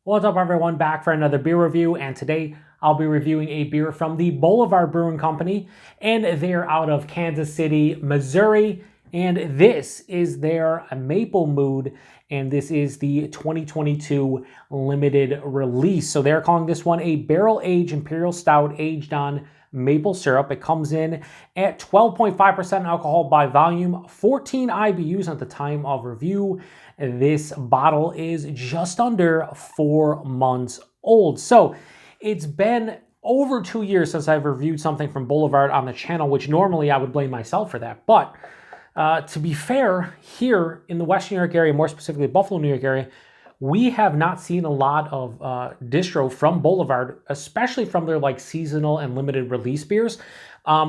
What's up, everyone? Back for another beer review, and today I'll be reviewing a beer from the Boulevard Brewing Company, and they're out of Kansas City, Missouri, and this is their Maple Mood, and this is the 2022 limited release. So they're calling this one a Barrel-Aged Imperial Stout aged on maple syrup. It comes in at 12.5% alcohol by volume, 14 IBUs at the time of review. This bottle is just under 4 months old. So it's been over 2 years since I've reviewed something from Boulevard on the channel, which normally I would blame myself for that. But to be fair, here in the Western New York area, more specifically Buffalo, New York area, we have not seen a lot of distro from Boulevard, especially from their like seasonal and limited release beers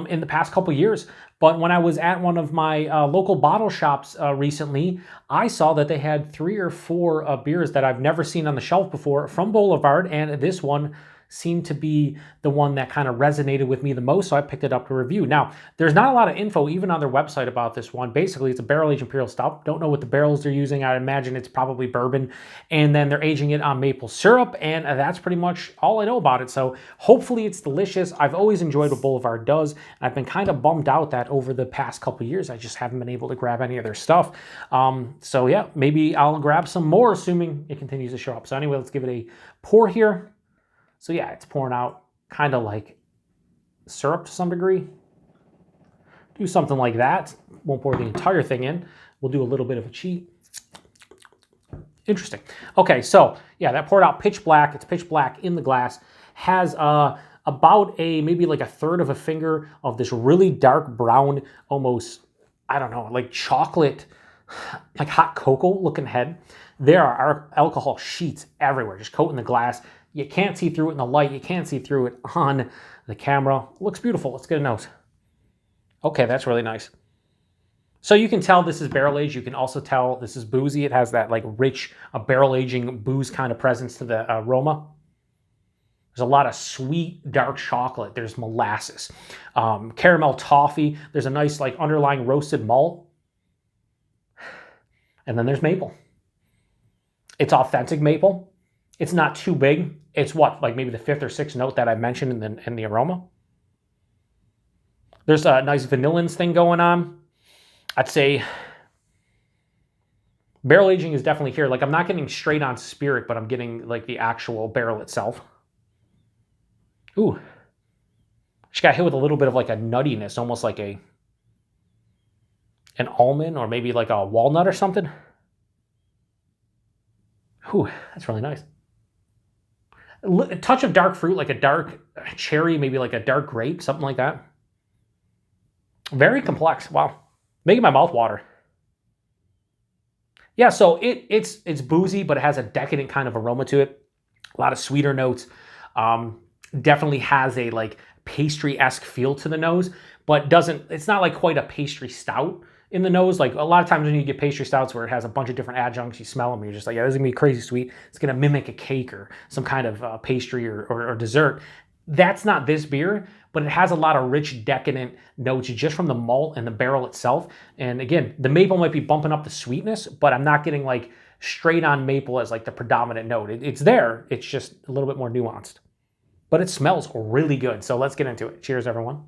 in the past couple years. But when I was at one of my local bottle shops recently, I saw that they had 3 or 4 beers that I've never seen on the shelf before from Boulevard, and this one seemed to be the one that kind of resonated with me the most, so I picked it up to review. Now, there's not a lot of info even on their website about this one. Basically, it's a barrel-aged imperial stout. Don't know what the barrels they're using. I imagine it's probably bourbon, and then they're aging it on maple syrup, and that's pretty much all I know about it. So hopefully it's delicious. I've always enjoyed what Boulevard does, and I've been kind of bummed out that over the past couple of years I just haven't been able to grab any of their stuff. So yeah, maybe I'll grab some more, assuming it continues to show up. So anyway, let's give it a pour here. So yeah, it's pouring out kind of like syrup to some degree. Do something like that. Won't pour the entire thing in. We'll do a little bit of a cheat. Interesting. Okay, so yeah, that poured out pitch black. It's pitch black in the glass. Has about maybe like a third of a finger of this really dark brown, almost, I don't know, like chocolate, like hot cocoa looking head. There are alcohol sheets everywhere, just coating the glass. You can't see through it in the light. You can't see through it on the camera. Looks beautiful. Let's get a nose. Okay, that's really nice. So you can tell this is barrel aged. You can also tell this is boozy. It has that like rich barrel aging booze kind of presence to the aroma. There's a lot of sweet dark chocolate. There's molasses, caramel toffee. There's a nice like underlying roasted malt. And then there's maple. It's authentic maple. It's not too big. It's what, like maybe the 5th or 6th note that I mentioned in the aroma. There's a nice vanillins thing going on. I'd say barrel aging is definitely here. Like I'm not getting straight on spirit, but I'm getting like the actual barrel itself. Ooh. She got hit with a little bit of like a nuttiness, almost like an almond or maybe like a walnut or something. Ooh, that's really nice. A touch of dark fruit, like a dark cherry, maybe like a dark grape, something like that. Very complex. Wow. Making my mouth water. Yeah, so it's boozy, but it has a decadent kind of aroma to it. A lot of sweeter notes. Definitely has a like pastry-esque feel to the nose, but it's not like quite a pastry stout in the nose. Like a lot of times when you get pastry stouts where it has a bunch of different adjuncts, you smell them, you're just like, yeah, this is gonna be crazy sweet. It's gonna mimic a cake or some kind of pastry or dessert. That's not this beer, but it has a lot of rich, decadent notes just from the malt and the barrel itself. And again, the maple might be bumping up the sweetness, but I'm not getting like straight on maple as like the predominant note. It's there, it's just a little bit more nuanced. But it smells really good, so let's get into it. Cheers, everyone.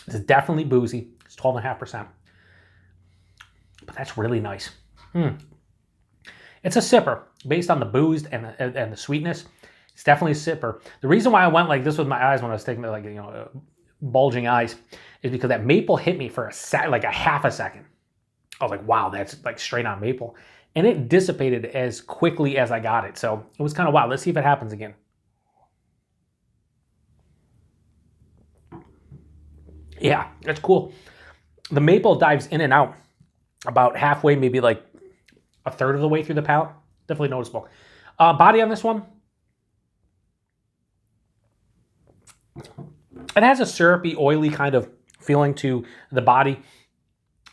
It's definitely boozy. It's 12.5%. But that's really nice. It's a sipper based on the booze and the sweetness. It's definitely a sipper. The reason why I went like this with my eyes when I was taking like bulging eyes is because that maple hit me for like a half a second. I was like, wow, that's like straight on maple. And it dissipated as quickly as I got it. So it was kind of wild. Let's see if it happens again. Yeah, that's cool. The maple dives in and out about halfway, maybe like a third of the way through the palate. Definitely noticeable. Body on this one. It has a syrupy, oily kind of feeling to the body.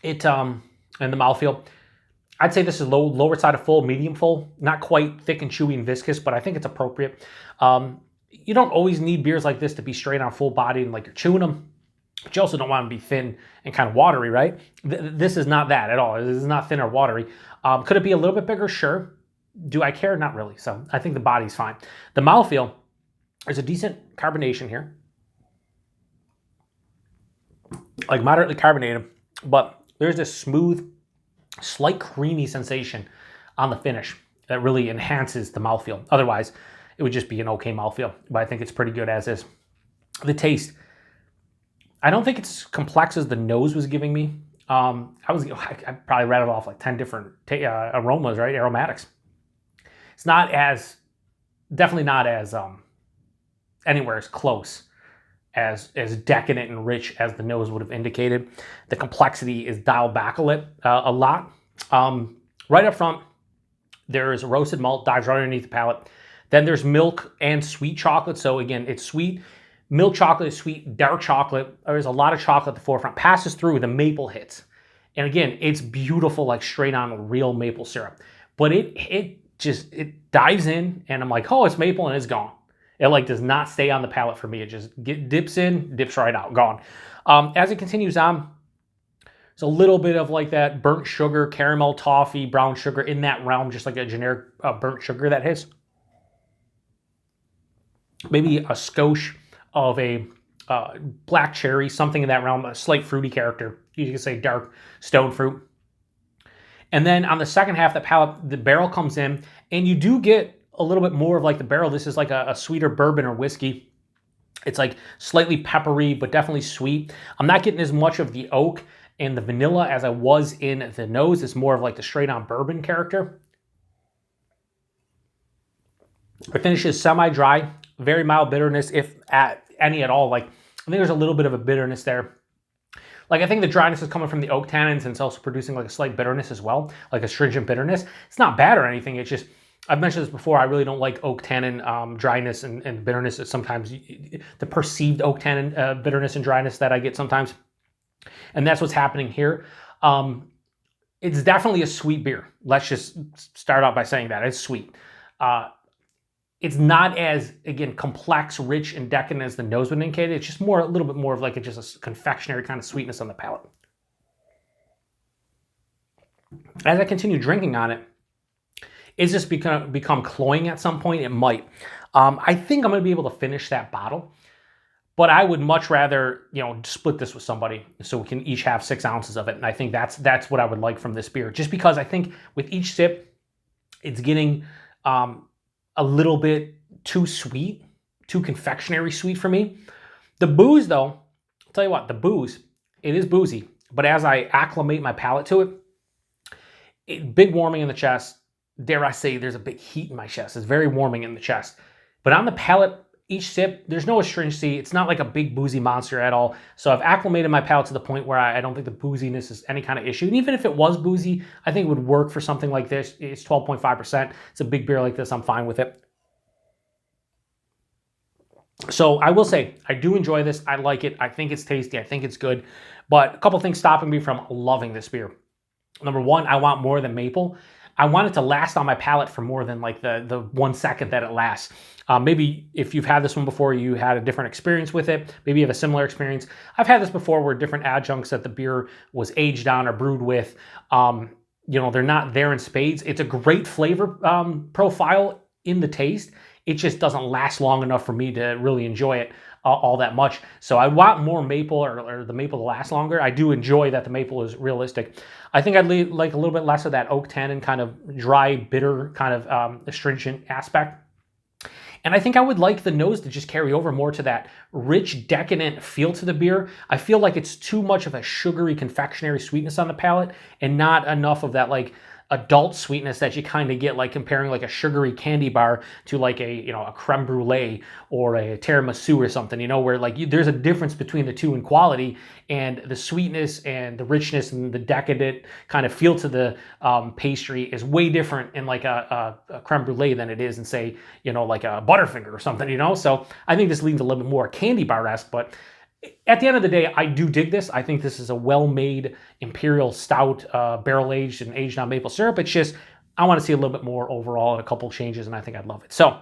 And the mouthfeel. I'd say this is lower side of full, medium full. Not quite thick and chewy and viscous, but I think it's appropriate. You don't always need beers like this to be straight on full body and like you're chewing them. But you also don't want to be thin and kind of watery, right? This is not that at all. This is not thin or watery. Could it be a little bit bigger? Sure. Do I care? Not really. So I think the body's fine. The mouthfeel, there's a decent carbonation here. Like moderately carbonated, but there's this smooth, slight creamy sensation on the finish that really enhances the mouthfeel. Otherwise, it would just be an okay mouthfeel, but I think it's pretty good as is. The taste, I don't think it's complex as the nose was giving me. I probably rattled off like 10 different aromas, right? Aromatics. It's not as, definitely not as anywhere as close as decadent and rich as the nose would have indicated. The complexity is dialed back a lot. Right up front, there's roasted malt, dives right underneath the palate. Then there's milk and sweet chocolate. So again, it's sweet. Milk chocolate is sweet, dark chocolate. There's a lot of chocolate at the forefront. Passes through, the maple hits. And again, it's beautiful, like straight on real maple syrup. But it dives in, and I'm like, oh, it's maple, and it's gone. It like does not stay on the palate for me. It just dips in, dips right out, gone. As it continues on, it's a little bit of like that burnt sugar, caramel, toffee, brown sugar in that realm, just like a generic burnt sugar that hits. Maybe a skosh of a black cherry, something in that realm, a slight fruity character. You can say dark stone fruit. And then on the second half, the palate, the barrel comes in, and you do get a little bit more of like the barrel. This is like a sweeter bourbon or whiskey. It's like slightly peppery, but definitely sweet. I'm not getting as much of the oak and the vanilla as I was in the nose. It's more of like the straight on bourbon character. The finish is semi-dry, very mild bitterness, if any at all. Like, I think there's a little bit of a bitterness there. Like, I think the dryness is coming from the oak tannins, and it's also producing like a slight bitterness as well, like astringent bitterness. It's not bad or anything. It's just, I've mentioned this before, I really don't like oak tannin dryness and bitterness. It's sometimes the perceived oak tannin bitterness and dryness that I get sometimes. And that's what's happening here. It's definitely a sweet beer. Let's just start out by saying that. It's sweet. It's not as, again, complex, rich, and decadent as the nose would indicate. It's just more, a little bit more of like just a confectionery kind of sweetness on the palate. As I continue drinking on it, is this become cloying at some point? It might. I think I'm going to be able to finish that bottle, but I would much rather, split this with somebody so we can each have 6 ounces of it. And I think that's what I would like from this beer, just because I think with each sip, it's getting a little bit too sweet, too confectionery sweet for me. The booze, though, I'll tell you what, the booze, it is boozy, but as I acclimate my palate to it, big warming in the chest. Dare I say, there's a big heat in my chest. It's very warming in the chest. But on the palate, each sip, there's no astringency. It's not like a big boozy monster at all. So I've acclimated my palate to the point where I don't think the booziness is any kind of issue. And even if it was boozy, I think it would work for something like this. It's 12.5%. It's a big beer like this. I'm fine with it. So I will say, I do enjoy this. I like it. I think it's tasty. I think it's good. But a couple things stopping me from loving this beer. Number one, I want more than maple. I want it to last on my palate for more than like the 1 second that it lasts. Maybe if you've had this one before, you had a different experience with it. Maybe you have a similar experience. I've had this before where different adjuncts that the beer was aged on or brewed with, they're not there in spades. It's a great flavor profile in the taste. It just doesn't last long enough for me to really enjoy it all that much. So I want more maple or the maple to last longer. I do enjoy that the maple is realistic. I think I'd like a little bit less of that oak tannin kind of dry, bitter kind of astringent aspect. And I think I would like the nose to just carry over more to that rich, decadent feel to the beer. I feel like it's too much of a sugary, confectionery sweetness on the palate and not enough of that like adult sweetness that you kind of get like comparing like a sugary candy bar to like a creme brulee or a tiramisu or something, where like there's a difference between the two in quality, and the sweetness and the richness and the decadent kind of feel to the pastry is way different in like a creme brulee than it is in, say, like a Butterfinger or something, So I think this leans a little bit more candy bar-esque, but at the end of the day, I do dig this. I think this is a well-made imperial stout, barrel-aged and aged on maple syrup. It's just, I want to see a little bit more overall and a couple changes, and I think I'd love it. So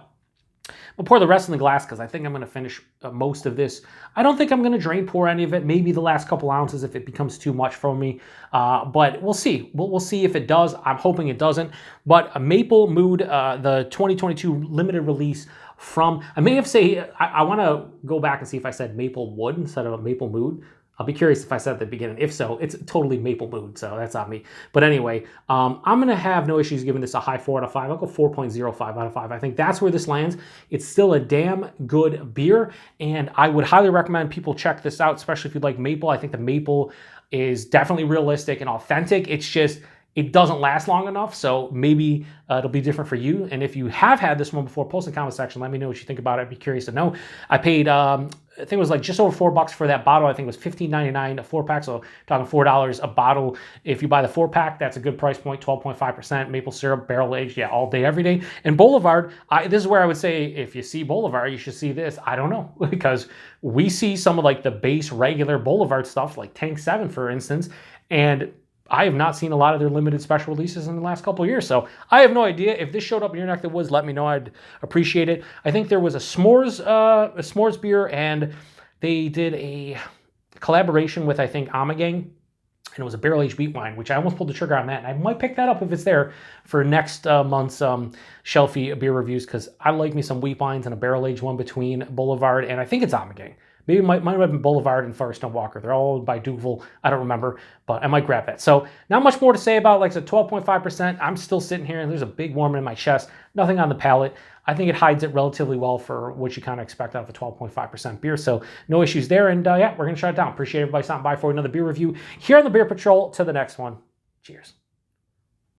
I'll pour the rest in the glass because I think I'm going to finish most of this. I don't think I'm going to drain pour any of it. Maybe the last couple ounces if it becomes too much for me. But we'll see. We'll see if it does. I'm hoping it doesn't. But a Maple Mood, the 2022 limited release from, I may have said, I want to go back and see if I said Maple Wood instead of a Maple Mood. I'll be curious if I said at the beginning. If so, it's totally Maple Mood, so that's on me. But anyway, I'm going to have no issues giving this a high 4 out of 5. I'll go 4.05 out of 5. I think that's where this lands. It's still a damn good beer, and I would highly recommend people check this out, especially if you like maple. I think the maple is definitely realistic and authentic. It's just, it doesn't last long enough, so maybe it'll be different for you. And if you have had this one before, post in the comment section. Let me know what you think about it. I'd be curious to know. I paid, I think it was like just over $4 for that bottle. I think it was $15.99 a 4-pack, so talking $4 a bottle. If you buy the 4-pack, that's a good price point, 12.5% maple syrup, barrel aged, yeah, all day, every day. And Boulevard, this is where I would say if you see Boulevard, you should see this. I don't know, because we see some of like the base regular Boulevard stuff, like Tank 7, for instance, and I have not seen a lot of their limited special releases in the last couple of years, so I have no idea. If this showed up in your neck of the woods, let me know. I'd appreciate it. I think there was a s'mores beer, and they did a collaboration with, I think, Amagang, and it was a barrel-aged wheat wine, which I almost pulled the trigger on that, and I might pick that up if it's there for next month's shelfie beer reviews, because I like me some wheat wines and a barrel-aged one between Boulevard, and I think it's Amagang. Maybe it might have been Boulevard and Forest and Walker. They're all owned by Duvel. I don't remember, but I might grab that. So not much more to say about, like I said, 12.5%. I'm still sitting here, and there's a big warming in my chest. Nothing on the palate. I think it hides it relatively well for what you kind of expect out of a 12.5% beer. So no issues there. And yeah, we're going to shut it down. Appreciate everybody stopping by for another beer review here on the Beer Patrol. To the next one. Cheers.